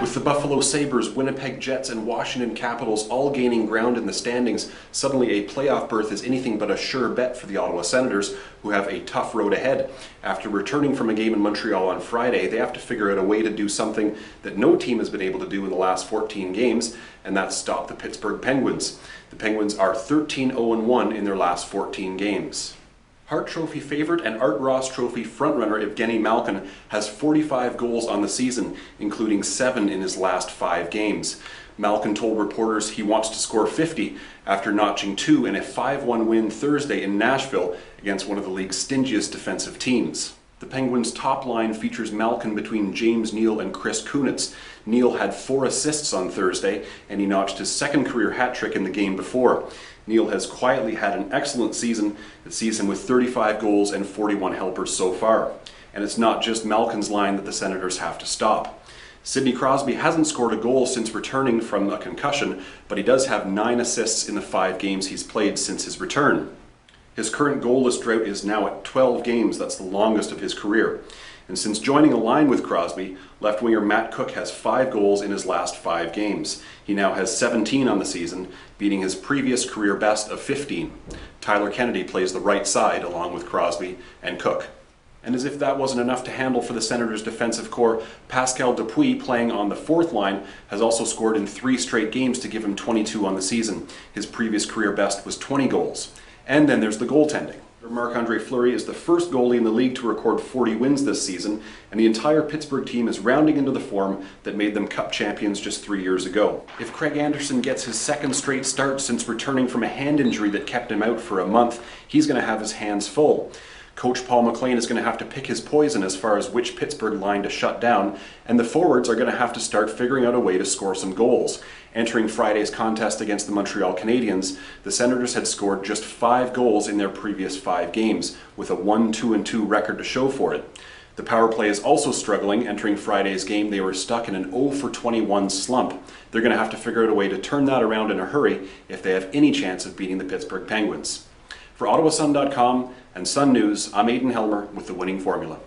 With the Buffalo Sabres, Winnipeg Jets, and Washington Capitals all gaining ground in the standings, suddenly a playoff berth is anything but a sure bet for the Ottawa Senators, who have a tough road ahead. After returning from a game in Montreal on Friday, they have to figure out a way to do something that no team has been able to do in the last 14 games, and that's stop the Pittsburgh Penguins. The Penguins are 13-0-1 in their last 14 games. Hart Trophy favorite and Art Ross Trophy frontrunner Evgeny Malkin has 45 goals on the season, including 7 in his last 5 games. Malkin told reporters he wants to score 50 after notching 2 in a 5-1 win Thursday in Nashville against one of the league's stingiest defensive teams. The Penguins' top line features Malkin between James Neal and Chris Kunitz. Neal had 4 assists on Thursday, and he notched his second career hat trick in the game before. Neal has quietly had an excellent season that sees him with 35 goals and 41 helpers so far. And it's not just Malkin's line that the Senators have to stop. Sidney Crosby hasn't scored a goal since returning from a concussion, but he does have 9 assists in the 5 games he's played since his return. His current goalless drought is now at 12 games, that's the longest of his career. And since joining a line with Crosby, left winger Matt Cooke has 5 goals in his last 5 games. He now has 17 on the season, beating his previous career best of 15. Tyler Kennedy plays the right side along with Crosby and Cooke. And as if that wasn't enough to handle for the Senators' defensive core, Pascal Dupuis, playing on the 4th line, has also scored in 3 straight games to give him 22 on the season. His previous career best was 20 goals. And then there's the goaltending. Marc-Andre Fleury is the first goalie in the league to record 40 wins this season, and the entire Pittsburgh team is rounding into the form that made them Cup champions just 3 years ago. If Craig Anderson gets his 2nd straight start since returning from a hand injury that kept him out for a month, he's going to have his hands full. Coach Paul McLean is going to have to pick his poison as far as which Pittsburgh line to shut down, and the forwards are going to have to start figuring out a way to score some goals. Entering Friday's contest against the Montreal Canadiens, the Senators had scored just 5 goals in their previous 5 games, with a 1-2-2 record to show for it. The power play is also struggling. Entering Friday's game, they were stuck in an 0-for-21 slump. They're going to have to figure out a way to turn that around in a hurry if they have any chance of beating the Pittsburgh Penguins. For OttawaSun.com and Sun News, I'm Aidan Helmer with the winning formula.